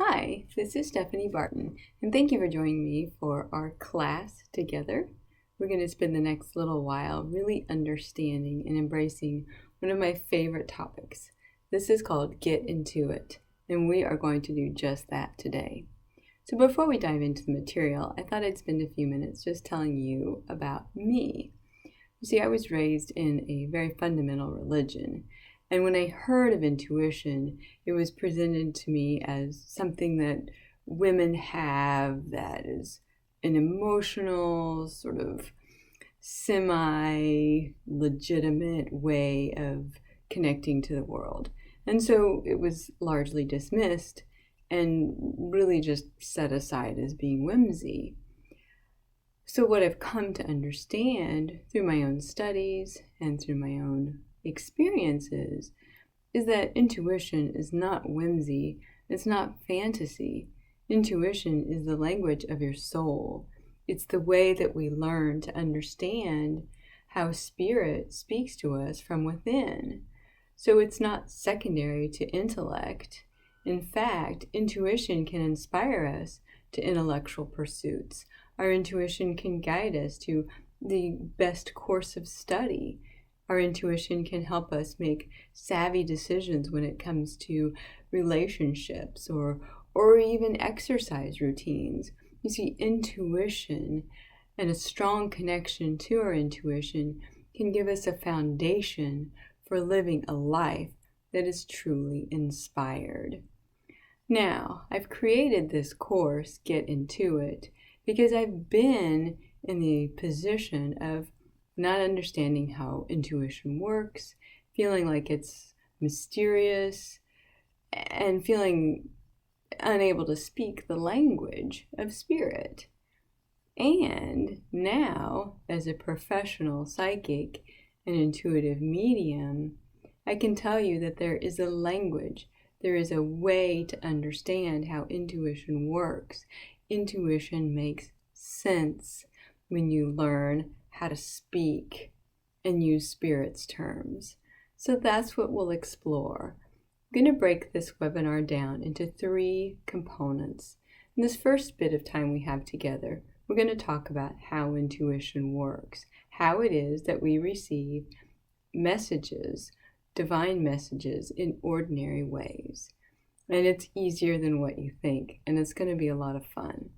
Hi, this is Steffany Barton, and thank you for joining me for our class together. We're going to spend the next little while really understanding and embracing one of my favorite topics. This is called Get Into It, and we are going to do just that today. So before we dive into the material, I thought I'd spend a few minutes just telling you about me. You see, I was raised in a very fundamental religion. And when I heard of intuition, it was presented to me as something that women have that is an emotional, sort of semi-legitimate way of connecting to the world. And so it was largely dismissed and really just set aside as being whimsy. So what I've come to understand through my own studies and through my own experiences is that intuition is not whimsy, it's not fantasy. Intuition is the language of your soul. It's the way that we learn to understand how spirit speaks to us from within. So it's not secondary to intellect. In fact, intuition can inspire us to intellectual pursuits. Our intuition can guide us to the best course of study. Our intuition can help us make savvy decisions when it comes to relationships or even exercise routines. You see, intuition and a strong connection to our intuition can give us a foundation for living a life that is truly inspired. Now, I've created this course, Get Into It, because I've been in the position of not understanding how intuition works, feeling like it's mysterious, and feeling unable to speak the language of spirit. And now, as a professional psychic and intuitive medium, I can tell you that there is a language, there is a way to understand how intuition works. Intuition makes sense when you learn how to speak and use spirit's terms. So that's what we'll explore. I'm going to break this webinar down into 3 components. In this first bit of time we have together, we're going to talk about how intuition works, how it is that we receive messages, divine messages, in ordinary ways. And it's easier than what you think, and it's going to be a lot of fun.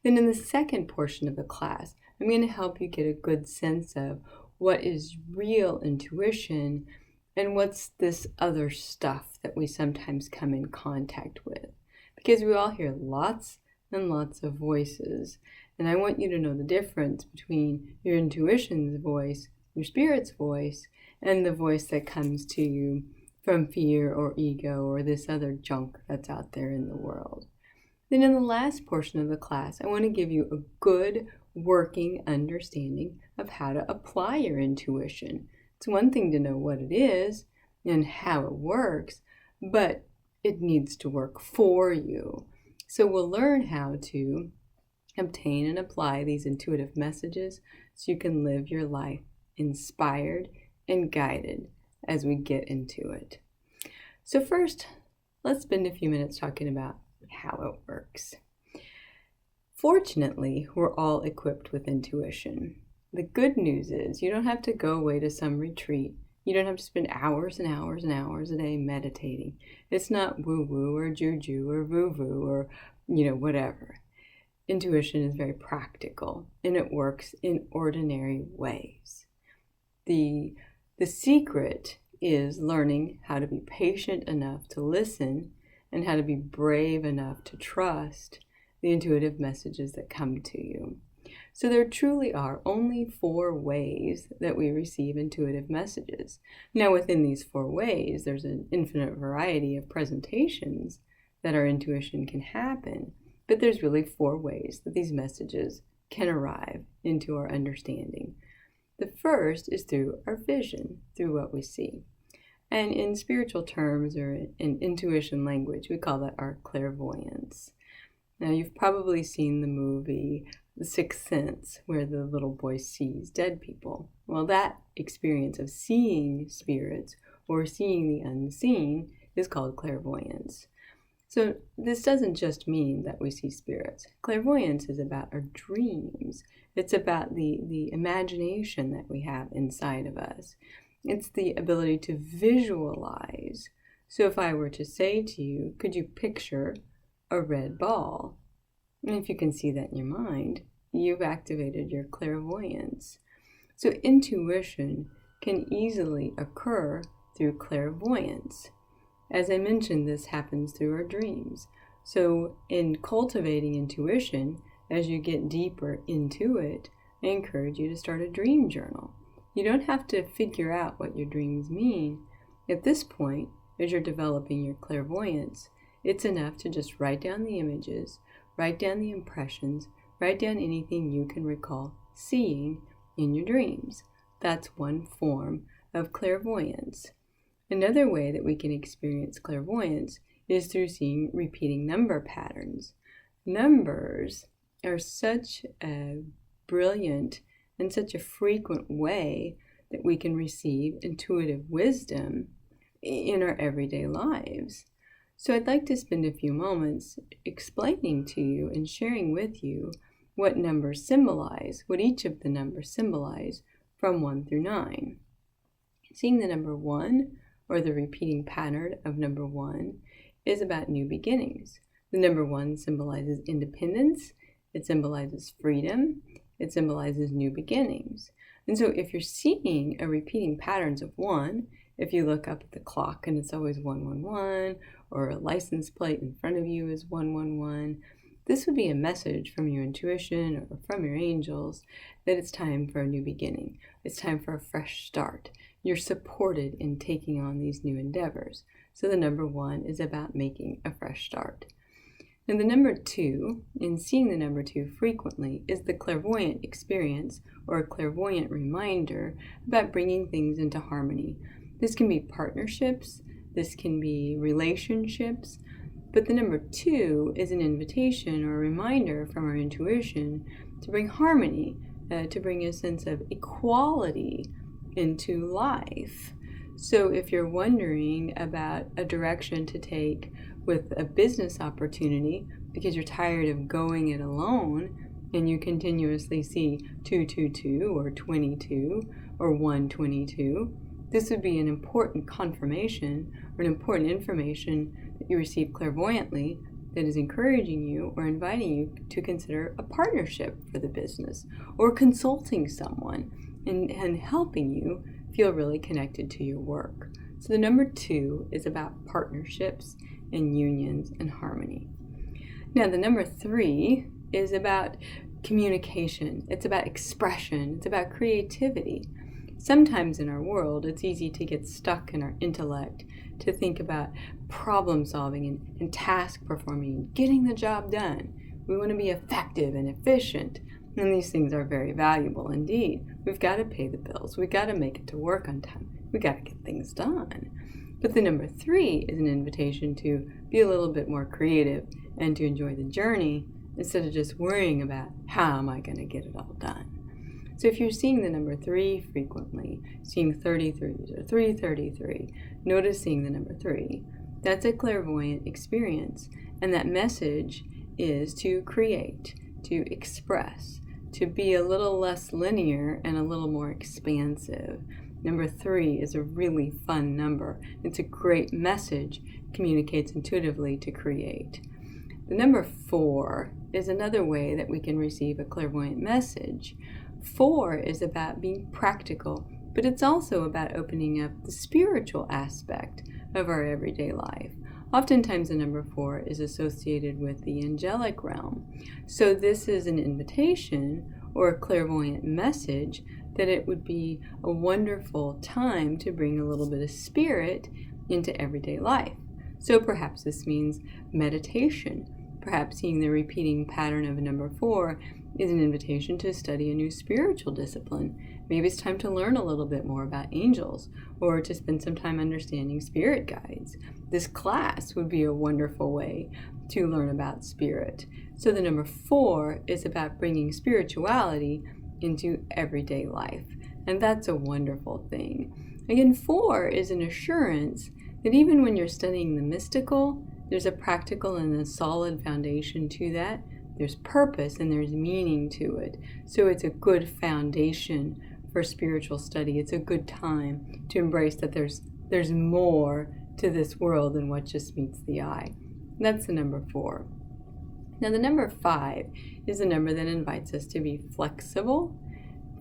Then in the second portion of the class, I'm going to help you get a good sense of what is real intuition and what's this other stuff that we sometimes come in contact with. Because we all hear lots and lots of voices, and I want you to know the difference between your intuition's voice, your spirit's voice, and the voice that comes to you from fear or ego or this other junk that's out there in the world. Then in the last portion of the class, I want to give you a good working understanding of how to apply your intuition. It's one thing to know what it is and how it works, but it needs to work for you. So we'll learn how to obtain and apply these intuitive messages so you can live your life inspired and guided as we get into it. So first, let's spend a few minutes talking about how it works. Fortunately, we're all equipped with intuition. The good news is you don't have to go away to some retreat. You don't have to spend hours and hours and hours a day meditating. It's not woo-woo or juju or voo-voo or, whatever. Intuition is very practical, and it works in ordinary ways. The secret is learning how to be patient enough to listen and how to be brave enough to trust the intuitive messages that come to you. So there truly are only 4 ways that we receive intuitive messages. Now within these 4 ways, there's an infinite variety of presentations that our intuition can happen, but there's really 4 ways that these messages can arrive into our understanding. The first is through our vision, through what we see. And in spiritual terms or in intuition language, we call that our clairvoyance. Now, you've probably seen the movie The Sixth Sense, where the little boy sees dead people. Well, that experience of seeing spirits or seeing the unseen is called clairvoyance. So this doesn't just mean that we see spirits. Clairvoyance is about our dreams. It's about the imagination that we have inside of us. It's the ability to visualize. So if I were to say to you, could you picture a red ball? And if you can see that in your mind, you've activated your clairvoyance. So intuition can easily occur through clairvoyance. As I mentioned, this happens through our dreams. So in cultivating intuition, as you get deeper into it, I encourage you to start a dream journal. You don't have to figure out what your dreams mean. At this point, as you're developing your clairvoyance, it's enough to just write down the images, write down the impressions, write down anything you can recall seeing in your dreams. That's one form of clairvoyance. Another way that we can experience clairvoyance is through seeing repeating number patterns. Numbers are such a brilliant and such a frequent way that we can receive intuitive wisdom in our everyday lives. So I'd like to spend a few moments explaining to you and sharing with you what numbers symbolize, what each of the numbers symbolize from 1 through 9. Seeing the number 1, or the repeating pattern of number 1, is about new beginnings. The number 1 symbolizes independence, it symbolizes freedom, it symbolizes new beginnings. And so if you're seeing a repeating patterns of 1, if you look up at the clock and it's always 111, or a license plate in front of you is 111, this would be a message from your intuition or from your angels that it's time for a new beginning. It's time for a fresh start. You're supported in taking on these new endeavors. So the number 1 is about making a fresh start. And the number 2, in seeing the number 2 frequently, is the clairvoyant experience or a clairvoyant reminder about bringing things into harmony. This can be partnerships, this can be relationships, but the number 2 is an invitation or a reminder from our intuition to bring harmony, to bring a sense of equality into life. So if you're wondering about a direction to take with a business opportunity because you're tired of going it alone and you continuously see 222 or 22 or 122, this would be an important confirmation or an important information that you receive clairvoyantly that is encouraging you or inviting you to consider a partnership for the business or consulting someone and helping you feel really connected to your work. So the number 2 is about partnerships and unions and harmony. Now the number 3 is about communication. It's about expression. It's about creativity. Sometimes in our world, it's easy to get stuck in our intellect, to think about problem solving and task performing and getting the job done. We want to be effective and efficient, and these things are very valuable indeed. We've got to pay the bills. We've got to make it to work on time. We've got to get things done. But the number 3 is an invitation to be a little bit more creative and to enjoy the journey instead of just worrying about how am I going to get it all done. So if you're seeing the number 3 frequently, seeing 33s or 333, noticing the number 3, that's a clairvoyant experience. And that message is to create, to express, to be a little less linear and a little more expansive. Number 3 is a really fun number. It's a great message, communicates intuitively to create. The number 4 is another way that we can receive a clairvoyant message. 4 is about being practical, but it's also about opening up the spiritual aspect of our everyday life. Oftentimes the number 4 is associated with the angelic realm. So this is an invitation or a clairvoyant message that it would be a wonderful time to bring a little bit of spirit into everyday life. So perhaps this means meditation. Perhaps seeing the repeating pattern of a number 4 is an invitation to study a new spiritual discipline. Maybe it's time to learn a little bit more about angels or to spend some time understanding spirit guides. This class would be a wonderful way to learn about spirit. So the number 4 is about bringing spirituality into everyday life. And that's a wonderful thing. Again, 4 is an assurance that even when you're studying the mystical, There's a practical and a solid foundation to that. There's purpose and there's meaning to it. So it's a good foundation for spiritual study. It's a good time to embrace that there's more to this world than what just meets the eye. That's the number 4. Now the number 5 is the number that invites us to be flexible.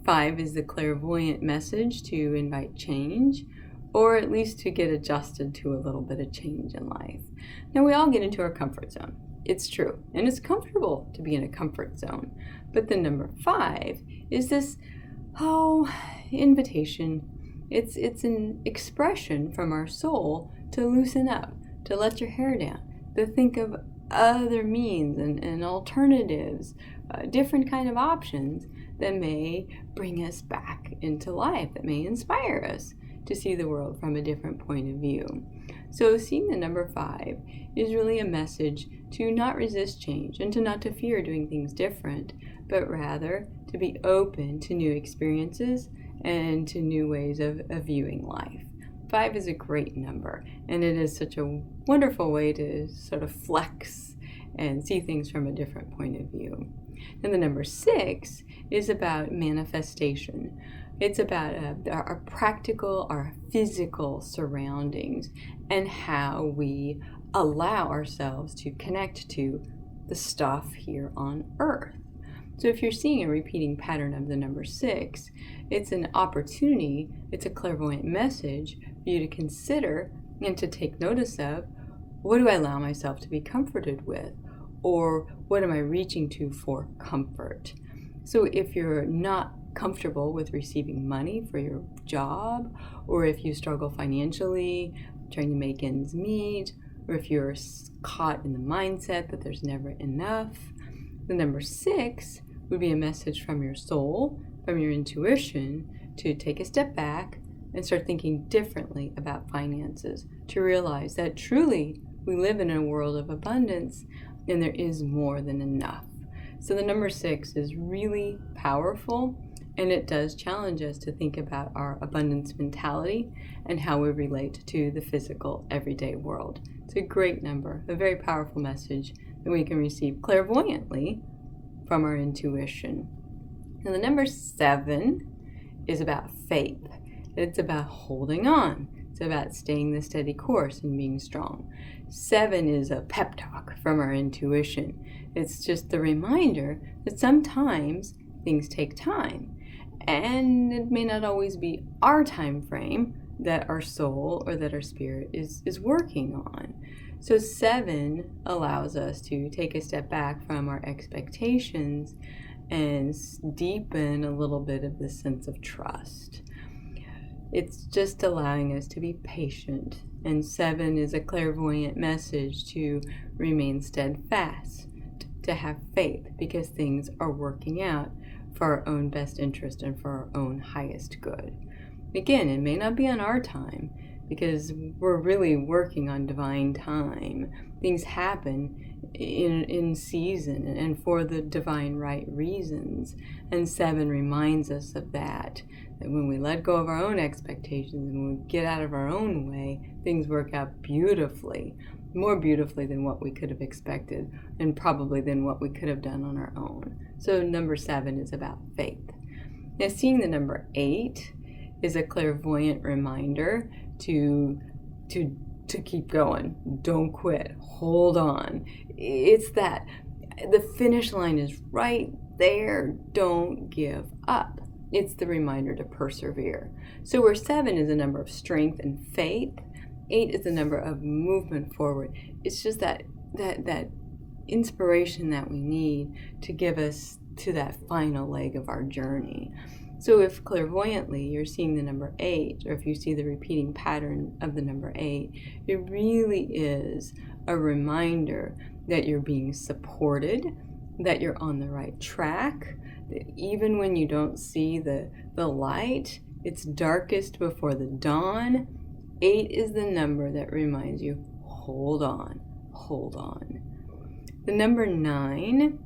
5 is the clairvoyant message to invite change, or at least to get adjusted to a little bit of change in life. Now we all get into our comfort zone. It's true, and it's comfortable to be in a comfort zone. But the number 5 is this, invitation. It's an expression from our soul to loosen up, to let your hair down, to think of other means and alternatives, different kind of options that may bring us back into life, that may inspire us to see the world from a different point of view. So seeing the number 5 is really a message to not resist change and to not to fear doing things different, but rather to be open to new experiences and to new ways of viewing life. 5 is a great number, and it is such a wonderful way to sort of flex and see things from a different point of view. And the number 6 is about manifestation. It's about our practical, our physical surroundings and how we allow ourselves to connect to the stuff here on Earth. So if you're seeing a repeating pattern of the number 6, it's an opportunity, it's a clairvoyant message for you to consider and to take notice of, what do I allow myself to be comforted with? Or what am I reaching to for comfort? So if you're not comfortable with receiving money for your job, or if you struggle financially, trying to make ends meet, or if you're caught in the mindset that there's never enough, the number 6 would be a message from your soul, from your intuition, to take a step back and start thinking differently about finances, to realize that truly we live in a world of abundance and there is more than enough. So the number 6 is really powerful, and it does challenge us to think about our abundance mentality and how we relate to the physical everyday world. It's a great number, a very powerful message that we can receive clairvoyantly from our intuition. Now the number 7 is about faith. It's about holding on. It's about staying the steady course and being strong. 7 is a pep talk from our intuition. It's just the reminder that sometimes things take time, and it may not always be our time frame that our soul or that our spirit is working on. So 7 allows us to take a step back from our expectations and deepen a little bit of the sense of trust. It's just allowing us to be patient. And 7 is a clairvoyant message to remain steadfast, to have faith, because things are working out for our own best interest and for our own highest good. Again, it may not be on our time, because we're really working on divine time. Things happen in season and for the divine right reasons. And 7 reminds us of that when we let go of our own expectations and when we get out of our own way, things work out beautifully, more beautifully than what we could have expected and probably than what we could have done on our own. So number 7 is about faith. Now seeing the number 8 is a clairvoyant reminder to keep going. Don't quit. Hold on. It's that the finish line is right there. Don't give up. It's the reminder to persevere. So where 7 is a number of strength and faith, 8 is the number of movement forward. It's just that inspiration that we need to give us to that final leg of our journey. So if clairvoyantly you're seeing the number 8, or if you see the repeating pattern of the number 8, it really is a reminder that you're being supported, that you're on the right track, that even when you don't see the light, it's darkest before the dawn. 8 is the number that reminds you, hold on, hold on. The number 9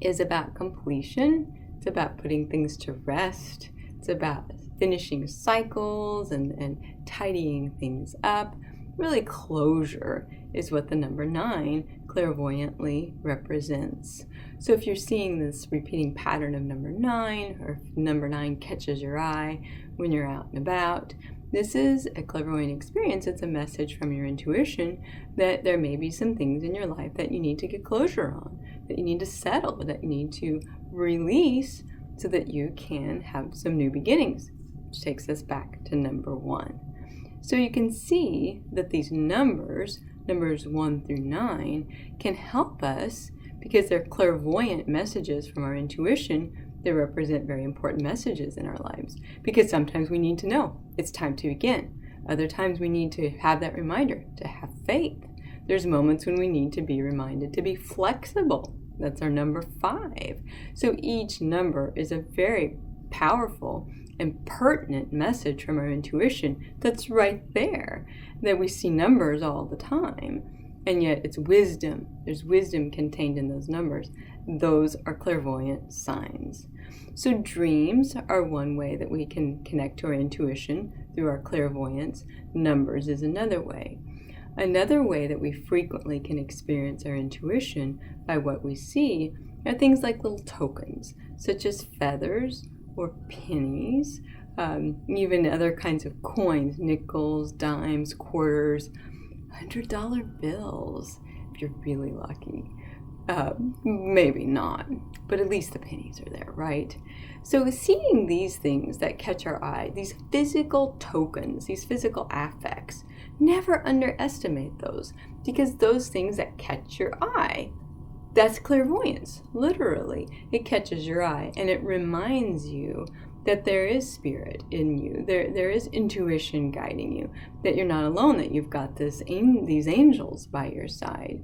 is about completion. It's about putting things to rest. It's about finishing cycles and tidying things up. Really, closure is what the number 9 clairvoyantly represents. So if you're seeing this repeating pattern of number 9, or if number 9 catches your eye when you're out and about, this is a clairvoyant experience. It's a message from your intuition that there may be some things in your life that you need to get closure on, that you need to settle, that you need to release so that you can have some new beginnings, which takes us back to number 1. So you can see that these numbers 1 through 9, can help us because they're clairvoyant messages from our intuition. They represent very important messages in our lives because sometimes we need to know it's time to begin. Other times we need to have that reminder to have faith. There's moments when we need to be reminded to be flexible. That's our number 5. So each number is a very powerful and pertinent message from our intuition that's right there, that we see numbers all the time, and yet it's wisdom. There's wisdom contained in those numbers. Those are clairvoyant signs. So dreams are one way that we can connect to our intuition through our clairvoyance. Numbers is another way. Another way that we frequently can experience our intuition by what we see are things like little tokens, such as feathers or pennies, even other kinds of coins, nickels, dimes, quarters, $100 bills, if you're really lucky. Maybe not, but at least the pennies are there, right? So seeing these things that catch our eye, these physical tokens, these physical affects, never underestimate those, because those things that catch your eye, that's clairvoyance, literally. It catches your eye and it reminds you that there is spirit in you. There is intuition guiding you, that you're not alone, that you've got these angels by your side.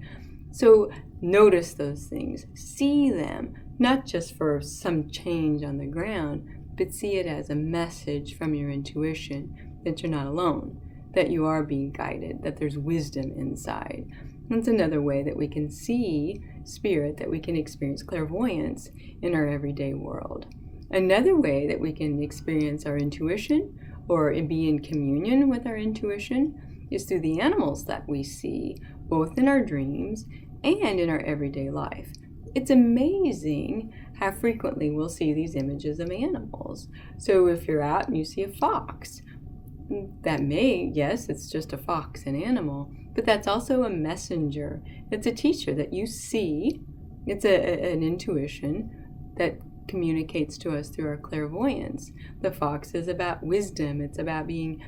So notice those things, see them, not just for some change on the ground, but see it as a message from your intuition that you're not alone, that you are being guided, that there's wisdom inside. That's another way that we can see spirit, that we can experience clairvoyance in our everyday world. Another way that we can experience our intuition or be in communion with our intuition is through the animals that we see, both in our dreams and in our everyday life. It's amazing how frequently we'll see these images of animals. So if you're out and you see a fox, yes, it's just a fox, an animal, but that's also a messenger. It's a teacher that you see. It's an intuition that communicates to us through our clairvoyance. The fox is about wisdom. It's about being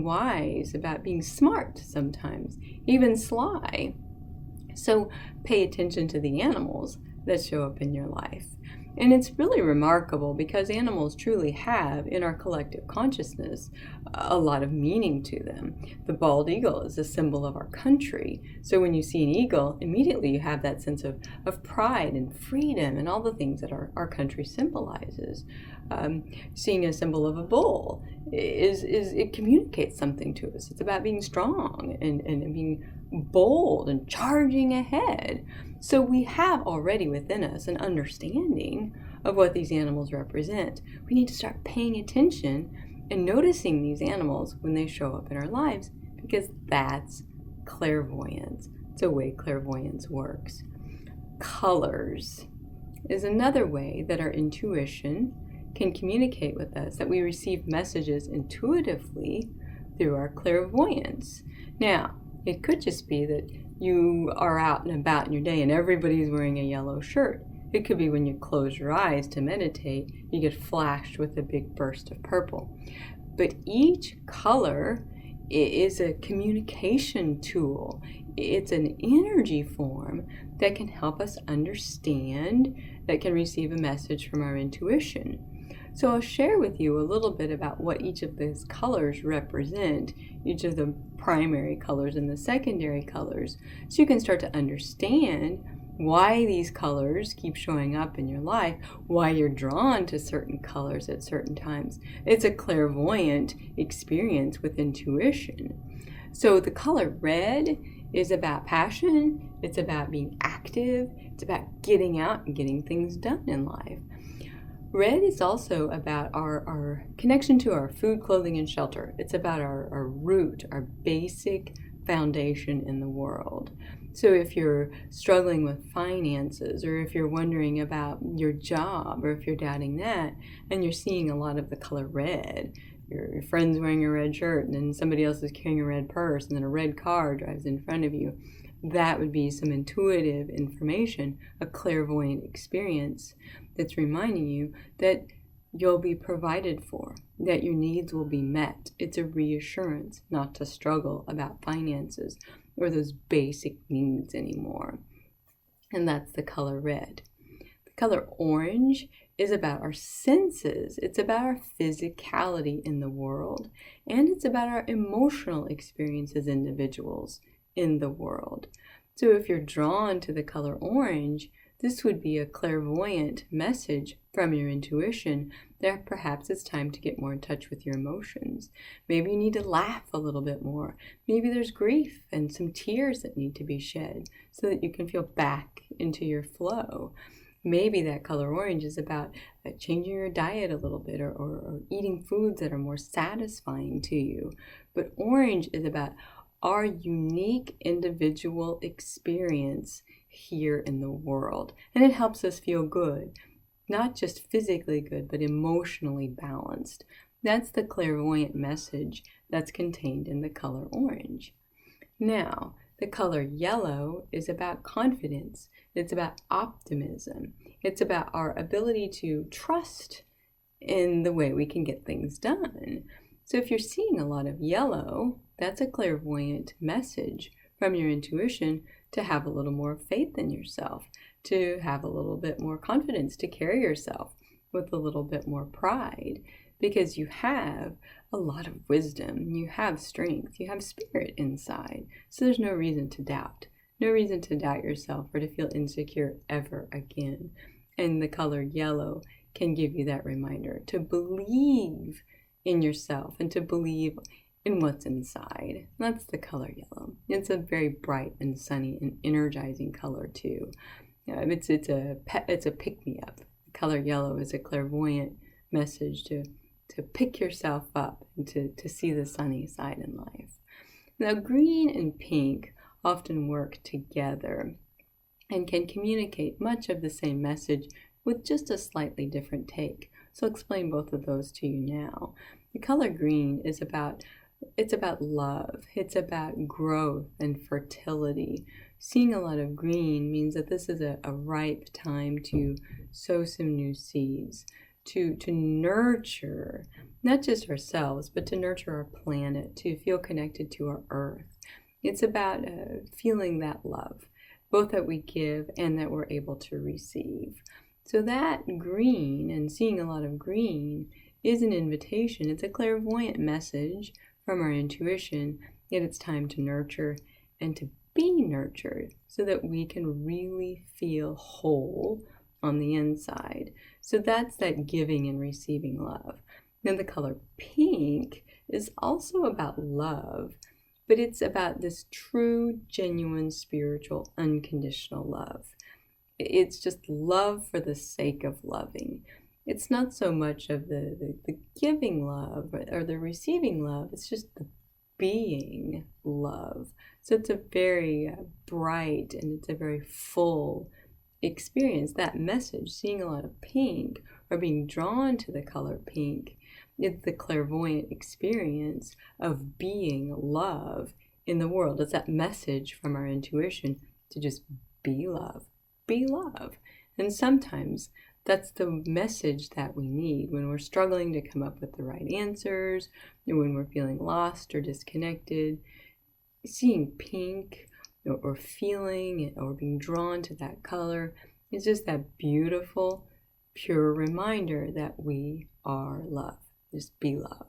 wise, about being smart sometimes, even sly. So pay attention to the animals that show up in your life. And it's really remarkable because animals truly have, in our collective consciousness, a lot of meaning to them. The bald eagle is a symbol of our country. So when you see an eagle, immediately you have that sense of pride and freedom and all the things that our country symbolizes. Seeing a symbol of a bull it communicates something to us. It's about being strong and being bold and charging ahead. So we have already within us an understanding of what these animals represent. We need to start paying attention and noticing these animals when they show up in our lives, because that's clairvoyance. It's a way clairvoyance works. Colors is another way that our intuition can communicate with us, that we receive messages intuitively through our clairvoyance. Now, it could just be that you are out and about in your day and everybody's wearing a yellow shirt. It could be when you close your eyes to meditate, you get flashed with a big burst of purple. But each color is a communication tool. It's an energy form that can help us understand, that can receive a message from our intuition. So I'll share with you a little bit about what each of these colors represent, each of the primary colors and the secondary colors, so you can start to understand why these colors keep showing up in your life, why you're drawn to certain colors at certain times. It's a clairvoyant experience with intuition. So the color red is about passion, it's about being active, it's about getting out and getting things done in life. Red is also about our connection to our food, clothing, and shelter. It's about our root, our basic foundation in the world. So if you're struggling with finances, or if you're wondering about your job, or if you're doubting that, and you're seeing a lot of the color red, your friend's wearing a red shirt, and then somebody else is carrying a red purse, and then a red car drives in front of you, that would be some intuitive information, a clairvoyant experience that's reminding you that you'll be provided for, that your needs will be met. It's a reassurance not to struggle about finances or those basic needs anymore. And that's the color red. The color orange is about our senses. It's about our physicality in the world, and it's about our emotional experience as individuals in the world. So if you're drawn to the color orange, this would be a clairvoyant message from your intuition that perhaps it's time to get more in touch with your emotions. Maybe you need to laugh a little bit more. Maybe there's grief and some tears that need to be shed so that you can feel back into your flow. Maybe that color orange is about changing your diet a little bit, or eating foods that are more satisfying to you. But orange is about our unique individual experience here in the world. And it helps us feel good, not just physically good, but emotionally balanced. That's the clairvoyant message that's contained in the color orange. Now, the color yellow is about confidence. It's about optimism. It's about our ability to trust in the way we can get things done. So if you're seeing a lot of yellow, that's a clairvoyant message from your intuition to have a little more faith in yourself, to have a little bit more confidence, to carry yourself with a little bit more pride, because you have a lot of wisdom, you have strength, you have spirit inside. So there's no reason to doubt, no reason to doubt yourself or to feel insecure ever again. And the color yellow can give you that reminder to believe in yourself and to believe in what's inside. That's the color yellow. It's a very bright and sunny and energizing color too. It's a pick-me-up. The color yellow is a clairvoyant message to pick yourself up and to see the sunny side in life. Now, green and pink often work together and can communicate much of the same message with just a slightly different take. So I'll explain both of those to you now. The color green is about love. It's about growth and fertility. Seeing a lot of green means that this is a ripe time to sow some new seeds, to nurture not just ourselves, but to nurture our planet, to feel connected to our earth. It's about feeling that love, both that we give and that we're able to receive. So that green, and seeing a lot of green, is an invitation. It's a clairvoyant message from our intuition that it's time to nurture and to be nurtured so that we can really feel whole on the inside. So that's that giving and receiving love. Then the color pink is also about love, but it's about this true, genuine, spiritual, unconditional love. It's just love for the sake of loving. It's not so much of the giving love or the receiving love. It's just the being love. So it's a very bright and it's a very full experience. That message, seeing a lot of pink or being drawn to the color pink, is the clairvoyant experience of being love in the world. It's that message from our intuition to just be love, be love. And sometimes that's the message that we need when we're struggling to come up with the right answers, or when we're feeling lost or disconnected. Seeing pink or feeling or being drawn to that color is just that beautiful, pure reminder that we are love. Just be love.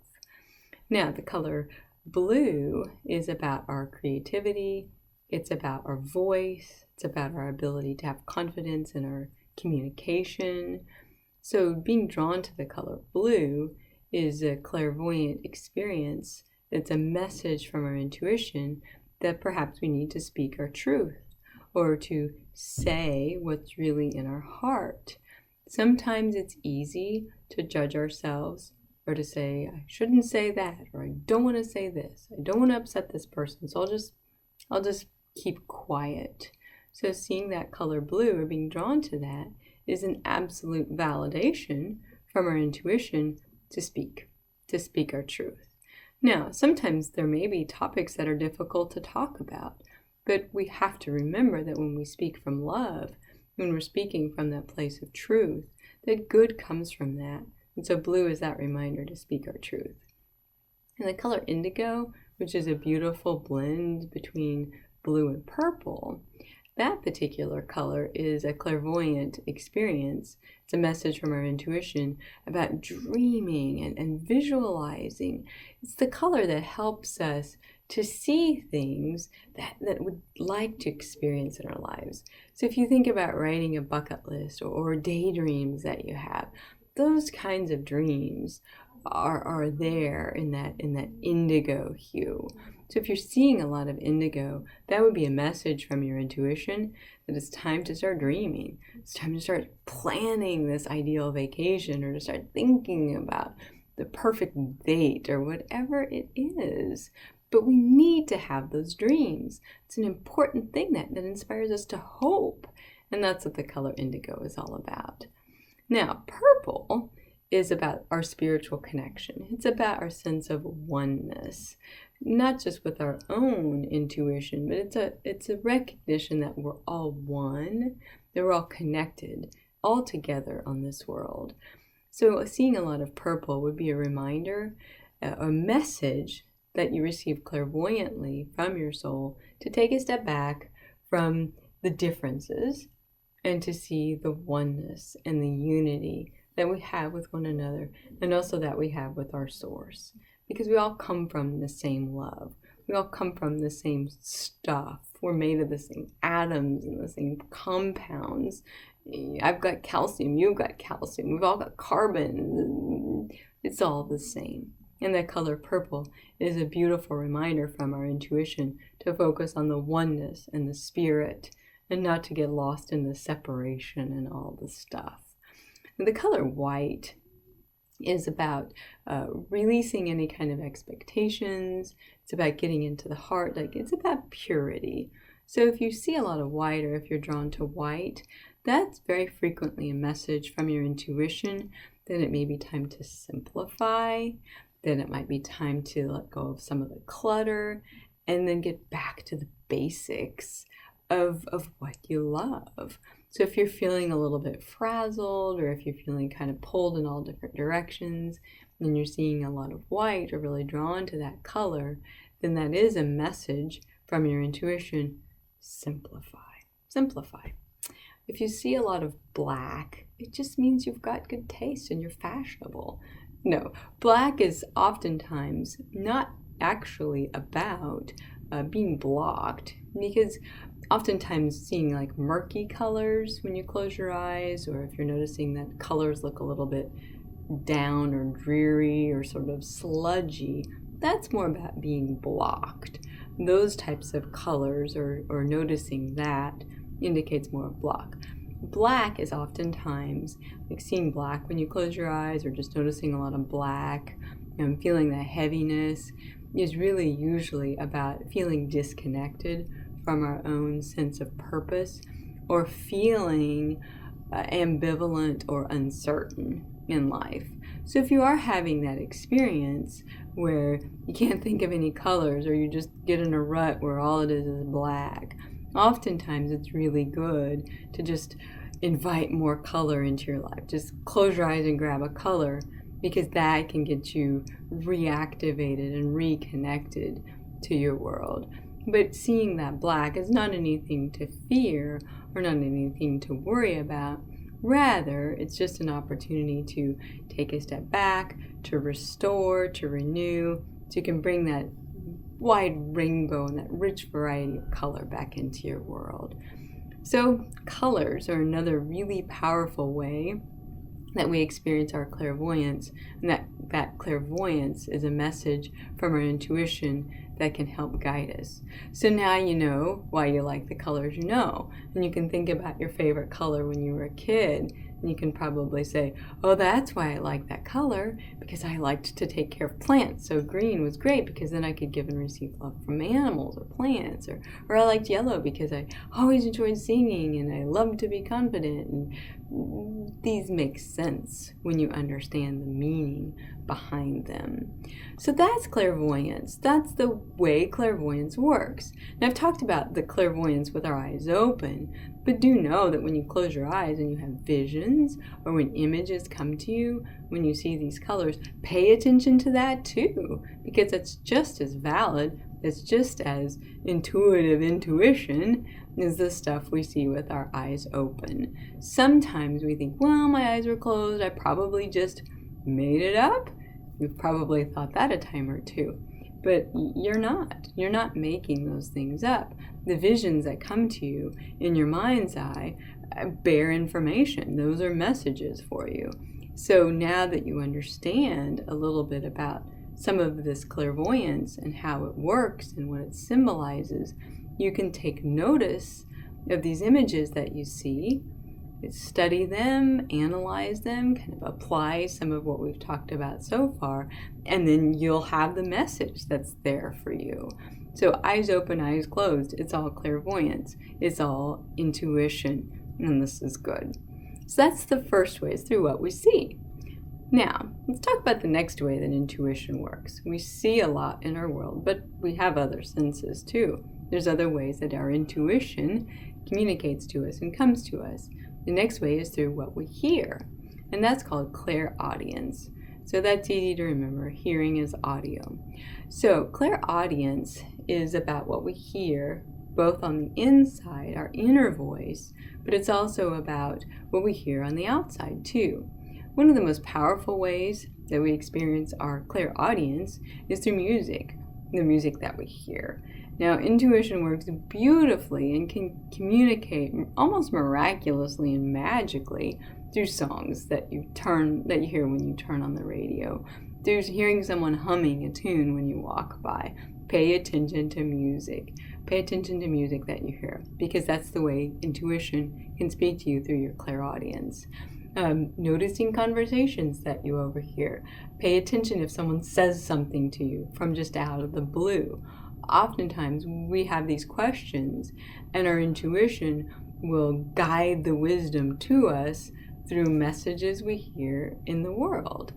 Now, the color blue is about our creativity. It's about our voice. It's about our ability to have confidence in our communication. So being drawn to the color blue is a clairvoyant experience. It's a message from our intuition that perhaps we need to speak our truth or to say what's really in our heart. Sometimes it's easy to judge ourselves or to say, I shouldn't say that, or I don't want to say this. I don't want to upset this person, so I'll just I'll just keep quiet. So seeing that color blue or being drawn to that is an absolute validation from our intuition to speak our truth. Now, sometimes there may be topics that are difficult to talk about, but we have to remember that when we speak from love, when we're speaking from that place of truth, that good comes from that. And so blue is that reminder to speak our truth. And the color indigo, which is a beautiful blend between blue and purple, that particular color is a clairvoyant experience. It's a message from our intuition about dreaming and visualizing. It's the color that helps us to see things that we'd like to experience in our lives. So if you think about writing a bucket list or daydreams that you have, those kinds of dreams are there in that indigo hue. So if you're seeing a lot of indigo, that would be a message from your intuition that it's time to start dreaming. It's time to start planning this ideal vacation, or to start thinking about the perfect date or whatever it is. But we need to have those dreams. It's an important thing that inspires us to hope. And that's what the color indigo is all about. Now, purple is about our spiritual connection. It's about our sense of oneness, not just with our own intuition, but it's a recognition that we're all one, that we're all connected, all together on this world. So seeing a lot of purple would be a reminder, a message that you receive clairvoyantly from your soul to take a step back from the differences and to see the oneness and the unity that we have with one another, and also that we have with our source. Because we all come from the same love. We all come from the same stuff. We're made of the same atoms and the same compounds. I've got calcium, you've got calcium, we've all got carbon. It's all the same. And that color purple is a beautiful reminder from our intuition to focus on the oneness and the spirit, and not to get lost in the separation and all the stuff. And the color white is about releasing any kind of expectations. It's about getting into the heart. It's about purity. So if you see a lot of white, or if you're drawn to white, that's very frequently a message from your intuition. Then it may be time to simplify. Then it might be time to let go of some of the clutter and then get back to the basics of what you love. So if you're feeling a little bit frazzled, or if you're feeling kind of pulled in all different directions, and you're seeing a lot of white or really drawn to that color, then that is a message from your intuition. Simplify. Simplify. If you see a lot of black, it just means you've got good taste and you're fashionable. No, black is oftentimes not actually about being blocked, because oftentimes seeing like murky colors when you close your eyes, or if you're noticing that colors look a little bit down or dreary or sort of sludgy, that's more about being blocked. Those types of colors, or noticing that, indicates more of block. Black is oftentimes like seeing black when you close your eyes, or just noticing a lot of black and feeling that heaviness, is really usually about feeling disconnected from our own sense of purpose, or feeling ambivalent or uncertain in life. So if you are having that experience where you can't think of any colors, or you just get in a rut where all it is black, oftentimes it's really good to just invite more color into your life. Just close your eyes and grab a color, because that can get you reactivated and reconnected to your world. But seeing that black is not anything to fear or not anything to worry about. Rather, it's just an opportunity to take a step back, to restore, to renew, so you can bring that wide rainbow and that rich variety of color back into your world. So colors are another really powerful way that we experience our clairvoyance, and that clairvoyance is a message from our intuition that can help guide us. So now you know why you like the colors you know, and you can think about your favorite color when you were a kid, and you can probably say, oh, that's why I like that color, because I liked to take care of plants. So green was great because then I could give and receive love from animals or plants. Or I liked yellow because I always enjoyed singing and I loved to be confident. And these make sense when you understand the meaning behind them. So that's clairvoyance. That's the way clairvoyance works. Now I've talked about the clairvoyance with our eyes open, but do know that when you close your eyes and you have visions, or when images come to you, when you see these colors, pay attention to that too, because it's just as valid, it's just as intuitive intuition as the stuff we see with our eyes open. Sometimes we think, well, my eyes were closed, I probably just made it up. You've probably thought that a time or two. But you're not making those things up. The visions that come to you in your mind's eye bear information. Those are messages for you. So now that you understand a little bit about some of this clairvoyance and how it works and what it symbolizes, you can take notice of these images that you see, study them, analyze them, kind of apply some of what we've talked about so far, and then you'll have the message that's there for you. So eyes open, eyes closed, it's all clairvoyance. It's all intuition, and this is good. So that's the first way, is through what we see. Now, let's talk about the next way that intuition works. We see a lot in our world, but we have other senses too. There's other ways that our intuition communicates to us and comes to us. The next way is through what we hear, and that's called clairaudience. So that's easy to remember. Hearing is audio. So clairaudience is about what we hear, both on the inside, our inner voice, but it's also about what we hear on the outside too. One of the most powerful ways that we experience our clairaudience is through music, the music that we hear. Now, intuition works beautifully and can communicate almost miraculously and magically through songs that you hear when you turn on the radio. There's hearing someone humming a tune when you walk by. Pay attention to music. Pay attention to music that you hear, because that's the way intuition can speak to you through your clairaudience. Noticing conversations that you overhear. Pay attention if someone says something to you from just out of the blue. Oftentimes we have these questions, and our intuition will guide the wisdom to us through messages we hear in the world.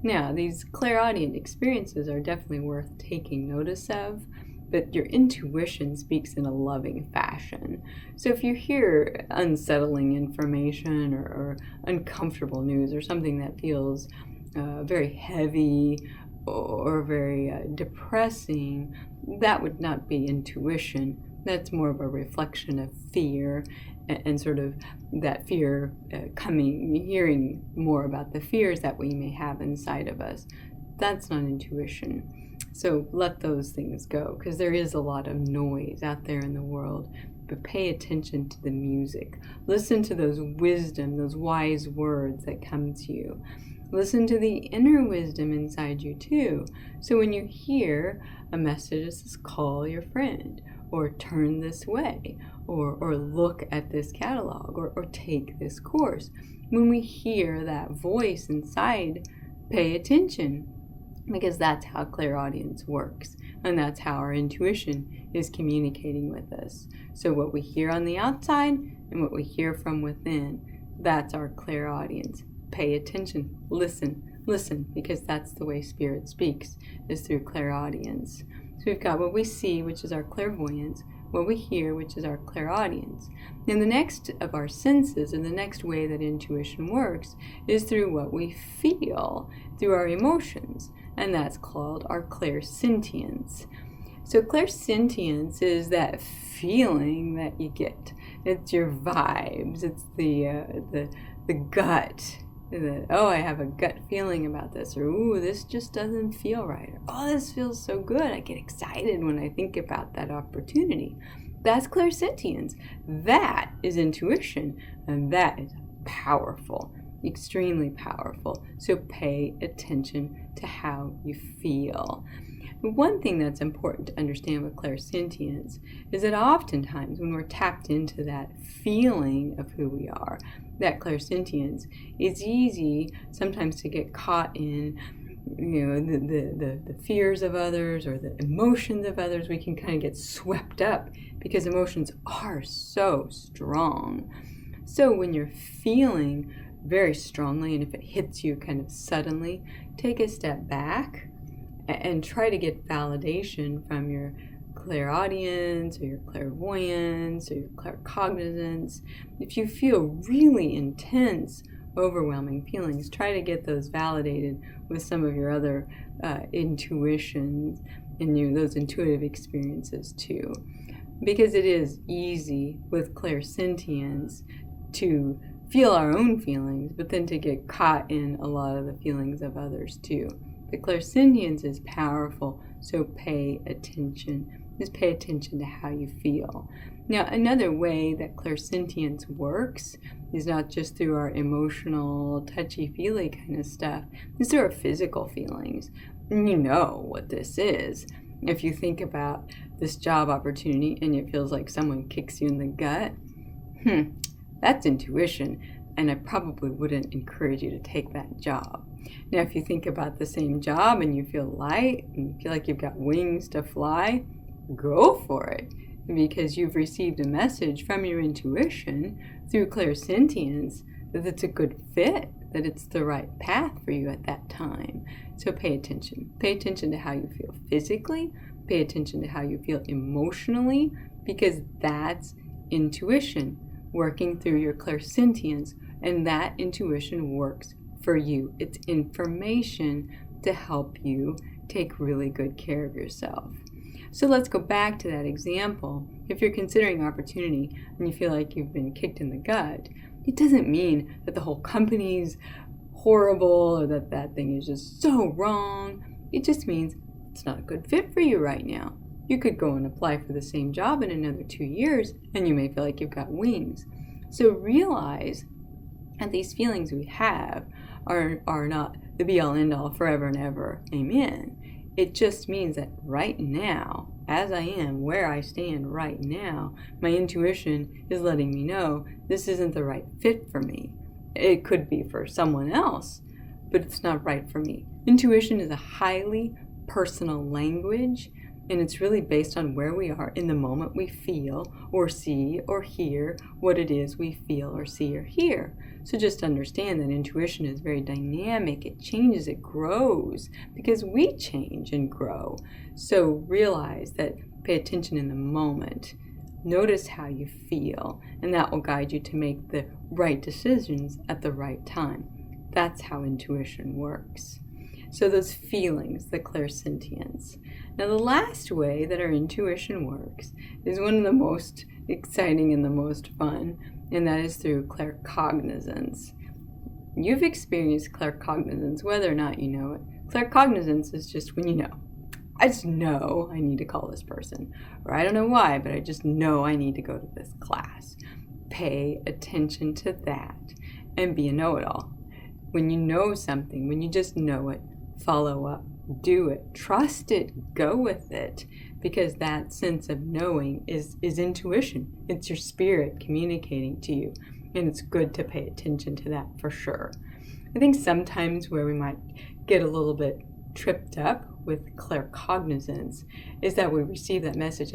Now, these clairaudient experiences are definitely worth taking notice of, but your intuition speaks in a loving fashion. So if you hear unsettling information or uncomfortable news or something that feels very heavy or very depressing, that would not be intuition. That's more of a reflection of fear and sort of that fear hearing more about the fears that we may have inside of us. That's not intuition. So let those things go, because there is a lot of noise out there in the world. But pay attention to the music. Listen to those wisdom, those wise words that come to you. Listen to the inner wisdom inside you too. So when you hear a message that says, call your friend, or turn this way, or look at this catalog, or take this course. When we hear that voice inside, pay attention, because that's how clairaudience works, and that's how our intuition is communicating with us. So what we hear on the outside and what we hear from within, that's our clairaudience. Pay attention, listen, because that's the way spirit speaks, is through clairaudience. So we've got what we see, which is our clairvoyance, what we hear, which is our clairaudience. And the next of our senses, and the next way that intuition works, is through what we feel, through our emotions, and that's called our clairsentience. So clairsentience is that feeling that you get. It's your vibes. It's the gut. I have a gut feeling about this, or ooh, this just doesn't feel right, or oh, this feels so good. I get excited when I think about that opportunity. That's clairsentience. That is intuition, and that is powerful, extremely powerful. So pay attention to how you feel. One thing that's important to understand with clairsentience is that oftentimes when we're tapped into that feeling of who we are, that clairsentience, it's easy sometimes to get caught in the fears of others or the emotions of others, we can kind of get swept up because emotions are so strong. So when you're feeling very strongly, and if it hits you kind of suddenly, take a step back and try to get validation from your Clairaudience or your Clairvoyance or your Claircognizance. If you feel really intense, overwhelming feelings, try to get those validated with some of your other intuitions and those intuitive experiences too. Because it is easy with Clairsentience to feel our own feelings, but then to get caught in a lot of the feelings of others too. The Clairsentience is powerful, so pay attention. Just pay attention to how you feel. Now, another way that Clairsentience works is not just through our emotional, touchy-feely kind of stuff. It's through our physical feelings. And you know what this is. If you think about this job opportunity and it feels like someone kicks you in the gut, that's intuition, and I probably wouldn't encourage you to take that job. Now, if you think about the same job and you feel light and you feel like you've got wings to fly, go for it, because you've received a message from your intuition through Clairsentience that it's a good fit, that it's the right path for you at that time. So pay attention. Pay attention to how you feel physically. Pay attention to how you feel emotionally, because that's intuition working through your Clairsentience, and that intuition works for you. It's information to help you take really good care of yourself. So let's go back to that example. If you're considering opportunity and you feel like you've been kicked in the gut, it doesn't mean that the whole company's horrible or that that thing is just so wrong. It just means it's not a good fit for you right now. You could go and apply for the same job in another 2 years and you may feel like you've got wings. So realize that these feelings we have are not the be-all end-all forever and ever. Amen. It just means that right now, as I am, where I stand right now, my intuition is letting me know this isn't the right fit for me. It could be for someone else, but it's not right for me. Intuition is a highly personal language, and it's really based on where we are in the moment we feel or see or hear what it is we feel or see or hear. So just understand that intuition is very dynamic. It changes, it grows, because we change and grow. So realize that, pay attention in the moment. Notice how you feel, and that will guide you to make the right decisions at the right time. That's how intuition works. So those feelings, the Clairsentience. Now the last way that our intuition works is one of the most exciting and the most fun, and that is through Claircognizance. You've experienced Claircognizance whether or not you know it. Claircognizance is just when you know. I just know I need to call this person, or I don't know why, but I just know I need to go to this class. Pay attention to that and be a know-it-all. When you know something, when you just know it, follow up, do it, trust it, go with it, because that sense of knowing is intuition. It's your spirit communicating to you, and it's good to pay attention to that for sure. I think sometimes where we might get a little bit tripped up with Claircognizance is that we receive that message,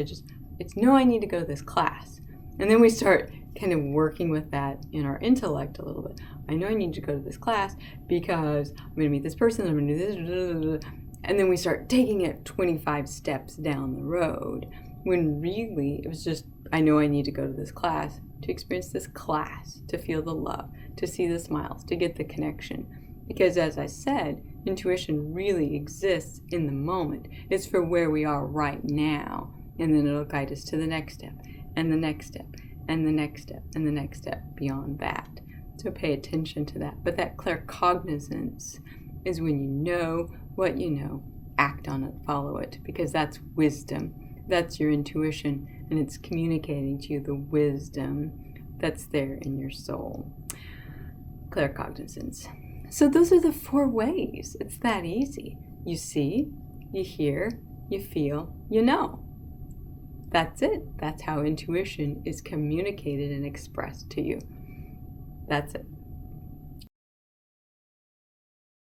it's no, I need to go to this class. And then we start kind of working with that in our intellect a little bit. I know I need to go to this class because I'm going to meet this person, I'm going to do this, and then we start taking it 25 steps down the road, when really it was just, I know I need to go to this class to experience this class, to feel the love, to see the smiles, to get the connection. Because as I said, intuition really exists in the moment. It's for where we are right now, and then it'll guide us to the next step, and the next step, and the next step, and the next step beyond that. So pay attention to that. But that Claircognizance is when you know what you know, act on it, follow it, because that's wisdom. That's your intuition, and it's communicating to you the wisdom that's there in your soul. Claircognizance. So those are the 4 ways. It's that easy. You see, you hear, you feel, you know. That's it. That's how intuition is communicated and expressed to you. That's it.